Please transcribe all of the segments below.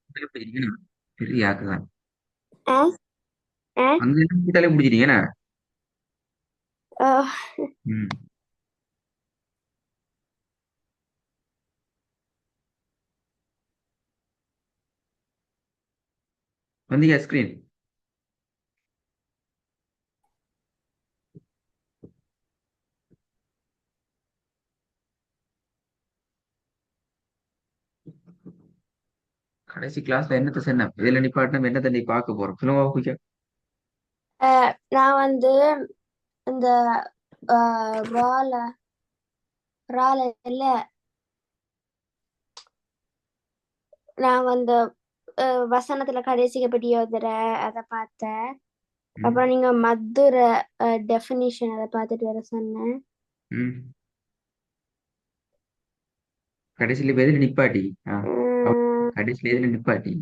பெரிய பெரிய ஆக்குதான். ஆ ஆ அங்க இருந்து கூட்டாலே முடிச்சிட்டீங்க. அஹ், ம். வந்தீங்க ஸ்கிரீன். கடைசி கிளாஸ்ல என்னத்த சொன்னேன், இதுல நிப்பாட்டினம் என்னத்த நீ பார்க்க போறோம் சொல்லுங்க குயிக்கா. நான் வந்து இந்த ரால ரால இல்ல, நான் வந்து வசனத்துல கடைசிக்கு பற்றி எழுதுற அதை பார்த்தேன். ம். அப்புறம் நீங்க மதுர டெஃபினிஷன் அதை பார்த்துட்டு வர சொன்னேன். ம். கடைசியில இப்ப எதுல நிப்பாட்டி? ஆ. உம், கடைசியில எதுல நிப்பாட்டி?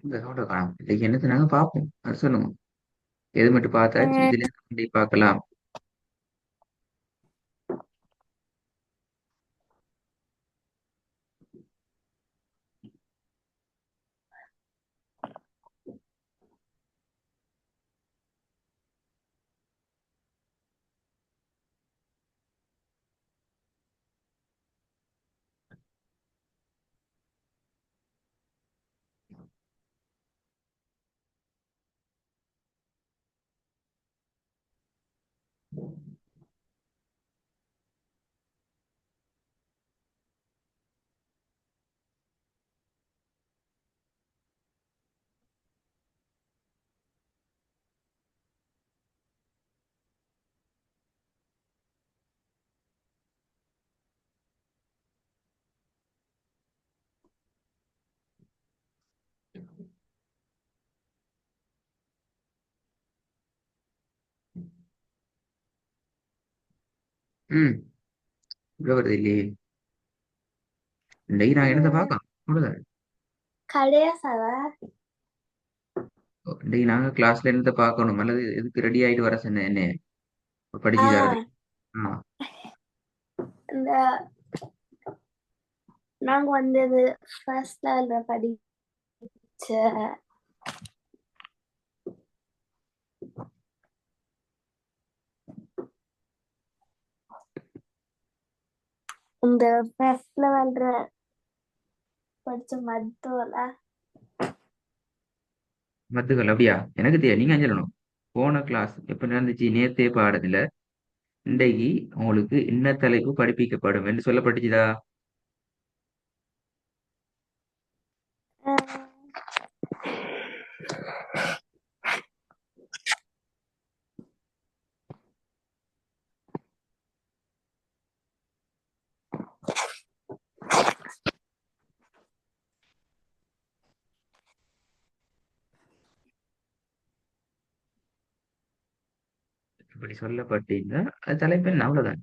இந்த நோட்டை காணும் இன்னைக்கு என்னத்த நாங்க பார்ப்போம் அது சொல்லுங்க. எது மட்டும் பார்த்தாச்சு, உம், இதுல இருந்து பார்க்கலாம். ம். இவ்வளவு வருது இல்லையே. இன்னைக்கு நான் என்னத்தை உம். பார்க்கலாம் அவ்வளவுதான். கடையாசாவ இன்னைக்கு நாங்க கிளாஸ்ல என்னத்தை பார்க்கணும் அல்லது எதுக்கு ரெடி ஆயிட்டு வர சொன்னேன் என்ன ஆ படிச்சு தரது. ஆ. இந்த நாங்க வந்து இது ஃபர்ஸ்ட் லெவல்ல படிச்ச இந்த ஃபர்ஸ்ட் லெவல்ல படிச்ச மருத்துவல. மத்துக்கள் அப்படியா? எனக்கு தெரியாது, நீங்க அஞ்சலணும். போன கிளாஸ் எப்ப நடந்துச்சு? நேத்தே பாடத்துல இன்றைக்கு உங்களுக்கு என்ன தலைப்பு படிப்பிக்கப்படும் என்று சொல்லப்பட்டுச்சுதா? இப்படி சொல்லப்பட்டீங்கன்னா அது தலைப்பு என்ன? அவ்வளவுதான்.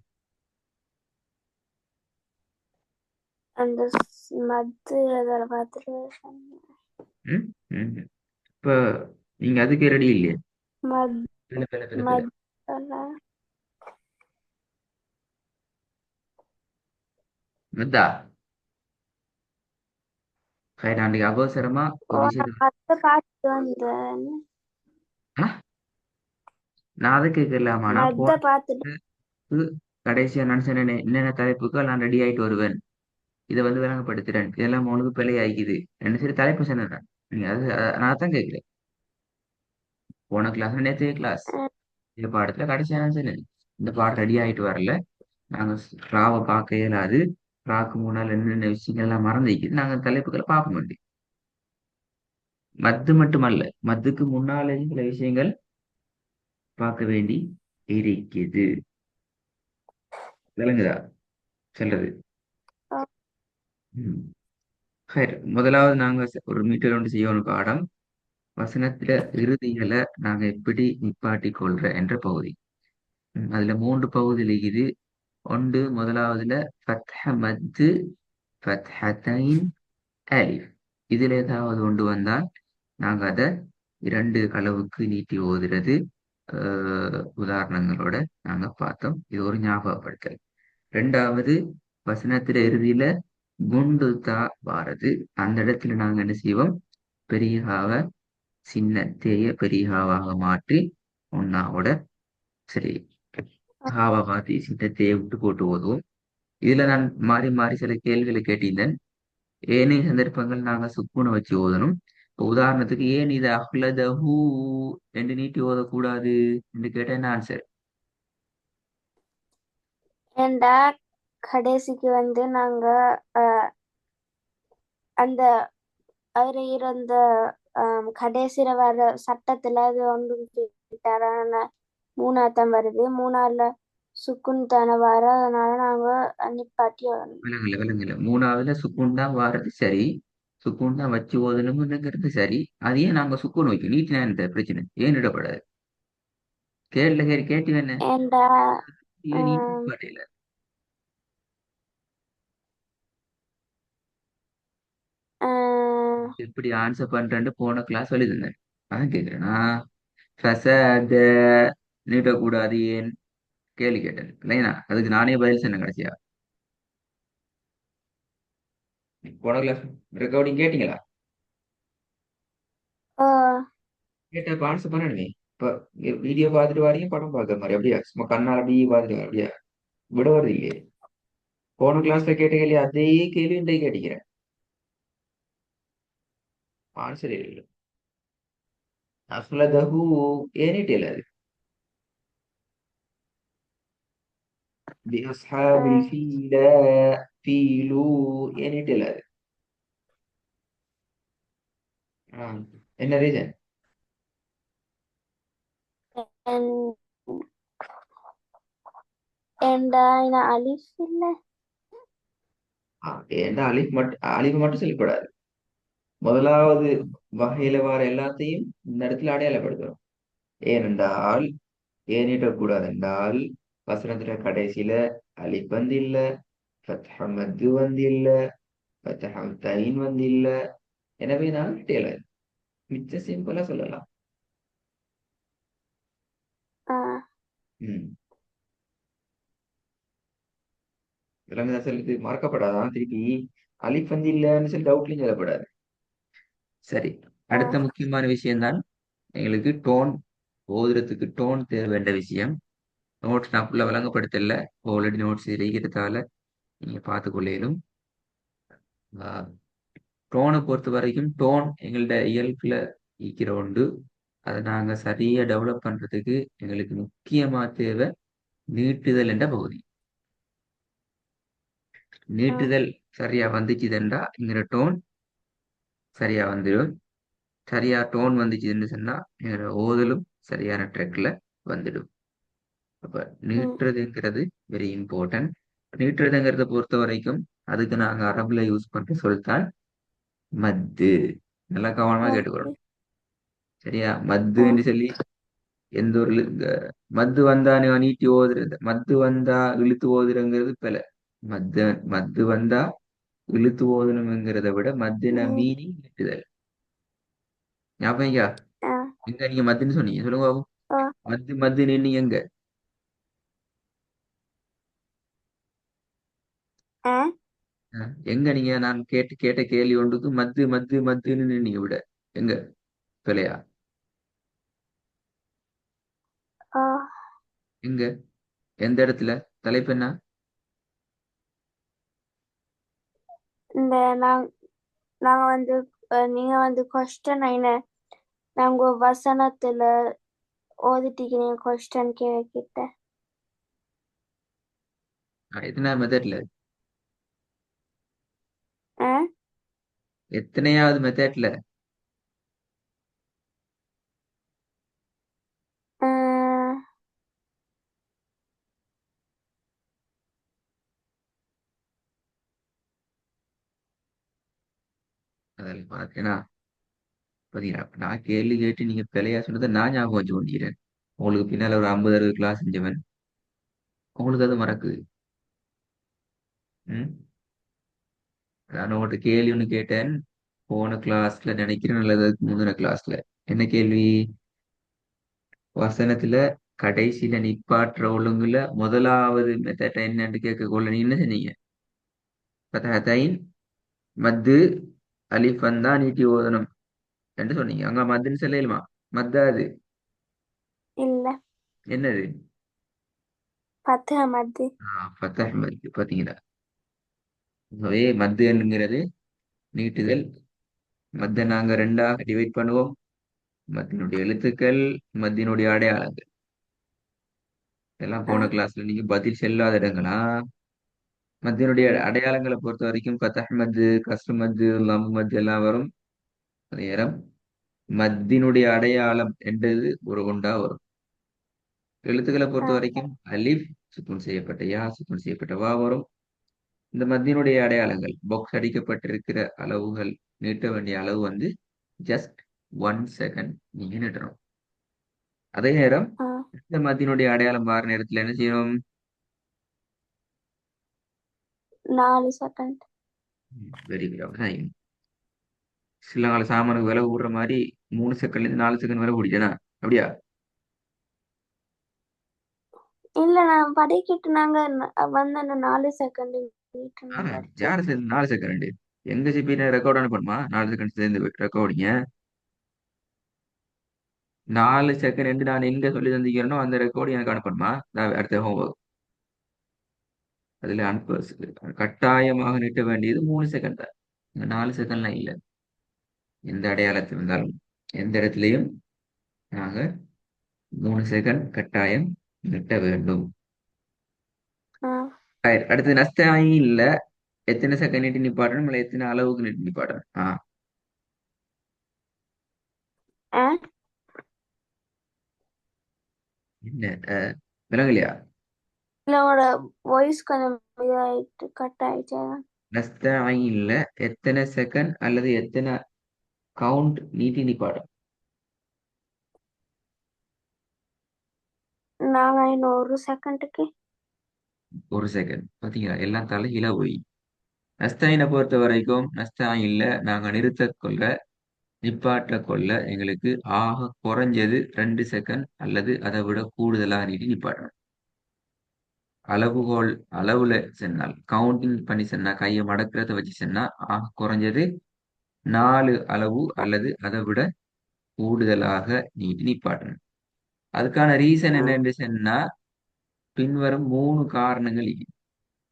அந்த மத்து அதில் பார்த்துட்டு சொன்னேன். ம். ம். இப்ப நீங்க அதுக்கு ரெடி இல்லையே. மத் பிள்ளை பிள்ளை பிள்ளை பிள்ளை மத்தல மத்தா. சரி, நான் அன்னைக்கு அவசரமா ஓ ஒரு நான் விஷயத்த மத்த பார்த்துட்டு வந்தேன். ஆ, நான் அதை கேட்கலாமா? நான் மத்த போன பார்த்துட்டு கடைசியா நான் சொன்னேனே என்னென்ன தலைப்புகள் நான் ரெடி ஆயிட்டு வருவேன். இதை வந்து விளங்கப்படுத்துறேன், இதெல்லாம் உங்களுக்கு பிழை ஆகிக்குது என்ன சரி தலைப்பு சொன்னேன். நீங்க அது நான் தான் கேட்கிறேன். போன கிளாஸ் நேற்றைய கிளாஸ் அஹ், இந்த பாடத்துல கடைசியான சொன்னேன், இந்த பாடம் ரெடி ஆயிட்டு வரல, நாங்க ராவை பார்க்க இயலாது, ராக்கு முன்னால் என்னென்ன விஷயங்கள் எல்லாம் மறந்துக்குது, நாங்க தலைப்புகளை பார்க்க மாட்டோம். மத்து மட்டுமல்ல, மத்துக்கு முன்னாலே சில விஷயங்கள் பார்க்க வேண்டி இருக்குது. விளங்குதா சொல்றது? அஹ், ம். சரி, முதலாவது நாங்க ஒரு மீட்டர் ஒன்று செய்யணும் பாடம். வசனத்துல இறுதிகளை நாங்க எப்படி நிப்பாட்டி கொள்ற என்ற பகுதி. அதுல 3 பகுதி இருக்குது. ஒன்று முதலாவதுல ஃபத்ஹ மத்து, ஃபத்ஹத்தைன், அலிஃப். இதுல ஏதாவது ஒன்று வந்தால் நாங்க அதை 2 அளவுக்கு நீட்டி ஓதுறது. உதாரணங்களோட நாங்க பார்த்தோம். இது ஒரு ஞாபகப்படுத்தல். ரெண்டாவது, வசனத்துல இறுதியில குண்டு தா வாரது. அந்த இடத்துல நாங்க என்ன செய்வோம்? பெரியகாவ சின்ன தேய பெரியகாவாக மாற்றி ஒன்னாவோட சரி ஹாவா மாத்தி சின்ன தேய விட்டு போட்டு ஓதுவோம். இதுல நான் மாறி மாறி சில கேள்விகளை கேட்டிருந்தேன். ஏனைய சந்தர்ப்பங்கள் நாங்க சுக்குனை வச்சு ஓதணும். இப்ப உதாரணத்துக்கு ஏன் இது அஹ்லதஹூ என்று நீட்டி ஓதக்கூடாது என்று கேட்டா என்ன ஆன்சர்? ஏண்டா கடைசிக்கு வந்து நாங்க அஹ், அந்த அதுல இருந்த கடைசியில வர சட்டத்துல அது ஒன்று தரான மூணாத்தான் வருது. மூணாறுல சுக்குன் தானே வர, அதனால நாங்க நிப்பாட்டி வரணும். விலங்குல விலங்குல மூணாவதுல சுக்கூன் தான் வாரது சரி, சுக்கூன் தான் வச்சு ஓதணுங்கிறது சரி. அது ஏன் நாங்க சுக்கூன் வைக்கும் நீட்டினா என்ன பிரச்சனை? ஏன் இடப்படாது? கேட்டு என்ன ஏண்டா ஏன் நீட்டி ஆஹ் நிப்பாட்டையில? ஆஹ் எப்படி ஆன்சர் பண்றேன்னு போன கிளாஸ் சொல்லியிருந்தேன். அதான் கேட்கிறேன். ஃபசத நீட்டக்கூடாது ஏன் கேள்வி கேட்டேன் இல்லையா? அதுக்கு நானே பதில் சொன்னேன் கடைசியா. போன கிளாஸ் ரெக்கார்டிங் கேட்டீங்களா? ஆஹ் கேட்ட இப்ப ஆன்சர் பண்ணணுமே. இப்ப வீடியோ பார்த்துட்டு வாரீங்க, படம் பார்க்குற மாதிரி அப்படியா? சும்மா கண்ணால் அப்படியே பார்த்துட்டு வர அப்படியா? விட வருது இல்லையே. போன கிளாஸ்ல கேட்ட கேள்வி அதே கேள்வி இன்றைக்கு கேட்டுக்கிறேன். ஆன்சர் இல்லை. அஸ்லதஹு ஏனிட்டில அது பி அஸ்ஹாபில் ஆஹ் ஃபீல ஃபீலு ஏனிட்டில அது. ஆ, என்ன ரீசன்? ஏன்- ஏண்டா என்ன அலிஃப் இல்ல. ஏன்டா அலிஃப் மட்டும் சொல்லக்கூடாது. முதலாவது வகையில வர எல்லாத்தையும் இந்த இடத்துல அடையாளப்படுத்தணும். ஏனென்றால் ஏனிடக்கூடாது என்றால் வசனத்துல கடைசியில அலிஃப் வந்து இல்ல, ஃபத்ஹ மத்து வந்து இல்ல, ஃபத்ஹ தைன் வந்து இல்ல. எனவே நான் டெய்லர் மிச்ச சிம்பிளா சொல்லலாம். ஆஹ் ம். விலங்குதா சொல்லுது மறக்கப்படாதான் திருப்பி அலிஃப் வந்து இல்லைன்னு சொல்லி டவுட்லையும் சொல்லப்படாது. சரி, அடுத்த ஆஹ் முக்கியமான விஷயம்தான் எங்களுக்கு டோன். ஓதுறதுக்கு டோன் தேவை வேண்ட விஷயம். நோட்ஸ் நான் ஃபுல்லா விளங்கப்படுத்தல, ஆல்ரெடி நோட்ஸ் இருக்கிறதால நீங்க பார்த்து கொள்ளையிலும். டோனை பொறுத்த வரைக்கும் டோன் எங்கள்ட இயல்புல இருக்கிற உண்டு. அதை நாங்க சரியா டெவலப் பண்றதுக்கு எங்களுக்கு முக்கியமா தேவை நீட்டுதல் என்ற பகுதி. ஆஹ் நீட்டுதல் சரியா வந்துச்சுதுன்றா எங்கிற டோன் சரியா வந்துடும். சரியா டோன் வந்துச்சுன்னு சொன்னா எங்களோட ஓதலும் சரியான ட்ரெக்ல வந்துடும். அப்ப உம் நீட்டுறதுங்கிறது வெரி இம்பார்ட்டன்ட். நீட்டுறதுங்கிறத பொறுத்த வரைக்கும் அதுக்கு நாங்க அரபுல யூஸ் பண்ற சொல்தான் மத்து. நல்லா கவனமா மத்து. கேட்டுக்கிறோம். சரியா? ஆஹ் மத்துன்னு சொல்லி எந்த ஒரு மத்து வந்தா நீட்டி ஓதுறது, மத்து வந்தா இழுத்து ஓதுறங்கிறது பிழை. மத்து மத்து வந்தா இழுத்து ஓதணுங்கிறத விட மத்தின உம் மீனிங் நீட்டுதல். ஞாபகம் இருக்கா? ஆஹ் எங்க நீங்க மத்துன்னு சொன்னீங்க சொல்லுங்க பாப்போம். ஆஹ் மத்து நின்னீங்க எங்க? ஆஹ் எங்க நீங்க நான் கேட்ட கேள்வி ஒன்றுக்கு மத்துன்னு நின்னீங்க விட எங்க பிழையா? ஆஹ் எங்க? எந்த இடத்துல? தலைப்பு என்ன? இந்த நாங்க வந்து நீங்க வந்து கொஸ்டன் என்ன நாங்க வசனத்துல ஓதிட்டீங்க கொஸ்டன் கிட்ட எத்தனாவது மெத்தட்ல? ஆ எத்தனையாவது மெத்தட்ல? ஆ, அதில் பார்த்தேன்னா பாத்தீங்களா, நான் கேள்வி கேட்டு நீங்க பிழையா சொன்னதை நான் ஞாபகம் வச்சு கொண்டிருக்கிறேன். உங்களுக்கு பின்னால ஒரு 50 60 கிளாஸ் செஞ்சவன் உங்களுக்கு அது மறக்குது. ம். நான் உங்கள்கிட்ட கேள்வி ஒன்று கேட்டேன் போன கிளாஸ்ல நினைக்கிறேன், அல்லது அதுக்கு முந்தின கிளாஸ்ல. என்ன கேள்வி? வசனத்துல கடைசியில நிப்பாட்டுற ஒழுங்குல முதலாவது மெத்தட் என்னன்னு கேட்கக்குள்ள நீ என்ன சொன்னீங்க? ஃபத்ஹத்தைன், மத்து, அலிஃப் வந்தா நீட்டி ஓதணும் என்று சொன்னீங்க. அங்க மத்துன்னு சொல்லலுமா? மத்தா அது? இல்ல என்னது? பத்து மது ஃபத்தஹ் மத்து. பாத்தீங்களா? ஆகவே மத்து என்கிறது நீட்டுதல். மத்தை நாங்க ரெண்டாக டிவைட் பண்ணுவோம். மத்தினுடைய எழுத்துக்கள், மத்தினுடைய அடையாளங்கள். எல்லாம் ஆ போன கிளாஸ்ல நீங்க பதில் செல்லாத இடங்களா? மத்தினுடைய அடையாளங்களை பொறுத்த வரைக்கும் ஃபத்தஹ் மத்து, கஸ்ர் மத்து, லம் மத்து எல்லாம் வரும். அதே நேரம் மத்தினுடைய அடையாளம் என்றது ஒரு ஒன்றா வரும். எழுத்துக்களை ஆ பொறுத்த வரைக்கும் அலிஃப் சுக்குன் செய்யப்பட்ட யா, சுக்குன் செய்யப்பட்ட வா வரும். இந்த மத்தியினுடைய அடையாளங்கள் பாக்ஸ் அடிக்கப்பட்டிருக்கிற அளவுகள், நீட்ட வேண்டிய அளவு வந்து ஜஸ்ட் 1 செகண்ட் நீங்க நீட்டணும். அதே நேரம் ஆ இந்த மத்தியினுடைய அடையாளம் மாற நேரத்துல என்ன செய்யணும்? 4 செகண்ட். Very good. அப்படிதான் சில நாள் சாமானுக்கு விலை கூடுற மாதிரி 3 செகண்ட்ல இருந்து 4 செகண்ட் வரை கூடிட்டேனா? அப்படியா? இல்ல நான் படிக்கிட்டு நாங்க வந்து அந்த 4 செகண்ட் ஆஹ், படிச்சேன். யாரு சேர்ந்து 4 செகண்ட்? எங்க சிபின ரெக்கார்ட் அனுப்பணுமா 4 செகண்ட் சேர்ந்து ரெக்கார்டிங்க? 4 செகண்ட் நான் எங்க சொல்லி தந்திக்கிறேனோ அந்த ரெக்கார்டு எனக்கு அனுப்பணுமா? நான் அடுத்த ஹோம்ஒர்க் அதுல அனுப்ப கட்டாயமாக நீட்ட வேண்டியது 3 செகண்ட் தான். இந்த 4 செகண்ட்லாம் இல்லை. எந்த அடையாளத்தில் இருந்தாலும் எந்த இடத்துலையும் நாங்க 3 செகண்ட் கட்டாயம் நீட்ட வேண்டும். ஆ Right. அடுத்து நஸ்தாயி இல்ல. எத்தனை செகண்ட் நீட்டி நிப்பாட்டணும், இல்லை எத்தனை அளவுக்கு நீட்டி நிப்பாட்டணும்? ஆ என்ன? விலங்கலையா? இல்ல உங்களோட வாய்ஸ் கொஞ்சம் இதாயிட்டு கட் ஆயிடுச்சு அதான். நஸ்தாயின்ல எத்தனை செகண்ட் அல்லது எத்தனை கவுண்ட் நீட்டி நிப்பாட்டணும்? நாங்க இன்னும் 1 செகண்டுக்கு 1 செகண்ட். பாத்தீங்களா, எல்லாம் தலைகீழா போய். நஸ்தாயினை பொறுத்த வரைக்கும் நஸ்தாயின்ல நாங்க நிறுத்த கொள்ள, நிப்பாட்ட கொள்ள எங்களுக்கு ஆக குறைஞ்சது 2 செகண்ட் அல்லது அதை விட கூடுதலாக நீட்டி நிப்பாட்டணும். அளவுகோல் அளவுல சொன்னால், கவுண்டிங் பண்ணி சொன்னா, கையை மடக்கிறத வச்சு சொன்னா ஆக குறைஞ்சது 4 அளவு அல்லது அதை விட கூடுதலாக நீட்டி நிப்பாட்டணும். அதுக்கான ரீசன் ஆ என்னன்னு சொன்னா பின்வரும் 3 காரணங்கள் இருக்கு.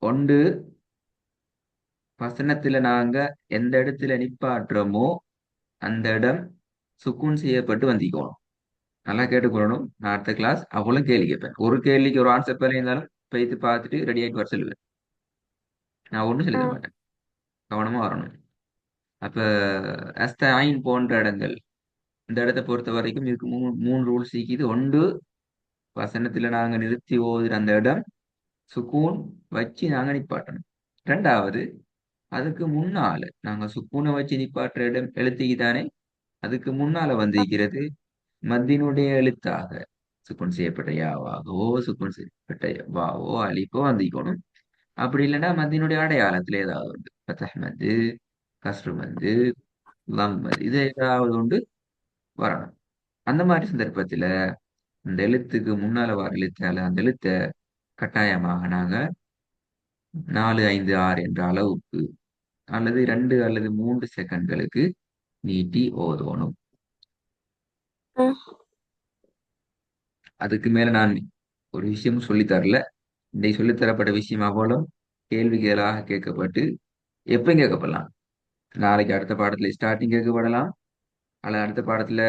ஒன்று, வசனத்துல நாங்க எந்த இடத்துல நிப்பாட்டுறோமோ அந்த இடம் சுக்கூன் செய்யப்பட்டு வந்திக்கணும். நல்லா கேட்டுக்கொள்ளணும். நான் அடுத்த கிளாஸ் அவ்வளோ கேள்வி கேட்பேன். ஒரு கேள்விக்கு ஒரு ஆன்சர் பேர் இருந்தாலும் போயிட்டு பார்த்துட்டு ரெடி ஆகிட்டு வர சொல்லுவேன். நான் ஒன்றும் சொல்லி ஆ தர மாட்டேன். கவனமா வரணும். அப்ப அஸ்தாயின் போன்ற இடங்கள், இந்த இடத்தை பொறுத்த வரைக்கும் இதுக்கு மூணு ரூல்ஸ் இருக்குது. ஒன்று, வசனத்துல நாங்க நிறுத்தி ஓதுற அந்த இடம் சுக்கூன் வச்சு நாங்க நிப்பாட்டணும். ரெண்டாவது, அதுக்கு முன்னால நாங்க சுக்கூனை வச்சு நிப்பாட்டுற இடம் எழுத்துக்கு தானே, அதுக்கு முன்னால வந்திருக்கிறது மத்தினுடைய எழுத்தாக சுக்குன் செய்யப்பட்ட யாவாகவோ, சுக்குன் செய்யப்பட்ட வாவோ, அலிப்போ வந்திக்கணும். அப்படி இல்லைன்னா மத்தினுடைய அடையாளத்துல ஏதாவது உண்டு. ஃபத்தஹ் மத்து, கஸ்ரு மத்து, லம் மத்து, இது ஏதாவது ஒன்று வரணும். அந்த மாதிரி சந்தர்ப்பத்துல அந்த எழுத்துக்கு முன்னால வர எழுத்தால அந்த எழுத்தை கட்டாயமாக நாங்க 4 5 6 என்ற அளவுக்கு அல்லது 2 அல்லது 3 செகண்ட்களுக்கு நீட்டி ஓதணும். ஆ அதுக்கு மேல நான் ஒரு விஷயம் சொல்லித் தரல. இந்த சொல்லித்தரப்பட்ட விஷயம் அவ்வளவு கேள்விகளாக கேட்கப்பட்டு எப்பயும் கேட்கப்படலாம். நாளைக்கு அடுத்த பாடத்துல ஸ்டார்டிங் கேட்கப்படலாம். அல்ல அடுத்த பாடத்துல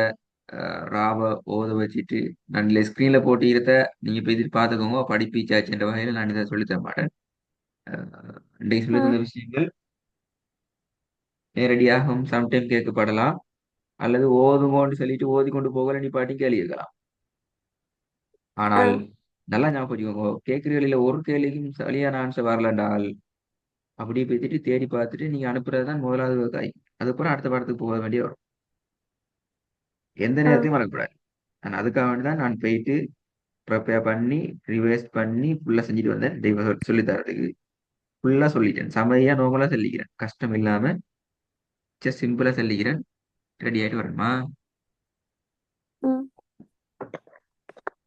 ராவ ஓத வச்சுட்டு நான் ஸ்கிரீன்ல போட்டு இருந்த நீங்க போய் இது பார்த்துக்கோங்க படிப்பிச்சாச்சுன்ற வகையில நான் இதை சொல்லித்தர மாட்டேன். இன்றைக்கு சொல்லி ம் தந்த விஷயங்கள் நேரடியாகவும் சம்டைம் கேட்கப்படலாம். அல்லது ஓதுங்கோன்னு சொல்லிட்டு ஓதி கொண்டு போகல நீ பாட்டி கேள்வி கேட்கலாம். ஆனால் ம் நல்லா ஞாபகம் வச்சுக்கோங்க, கேட்கிறீங்கள ஒரு கேள்விக்கும் சரியான ஆன்சர் வரலன்றால் அப்படியே பேசிட்டு தேடி பார்த்துட்டு நீங்க அனுப்புறதுதான் முதலாவது காய். அதுக்கப்புறம் அடுத்த பாடத்துக்கு போக வேண்டிய வரும். எந்த ம் நேரத்தையும் மறக்கக்கூடாது. நான் அதுக்காக வேண்டி தான் நான் போயிட்டு ப்ரிப்பேர் பண்ணி ரிவைஸ் பண்ணி ஃபுல்லா செஞ்சுட்டு வந்தேன். சொல்லி தரதுக்கு ஃபுல்லா சொல்லிட்டேன். செமையா நார்மலா சொல்லிக்கிறேன். கஷ்டம் இல்லாம ஜஸ்ட் சிம்பிளா சொல்லிக்கிறேன். ரெடி ஆயிட்டு வரணுமா?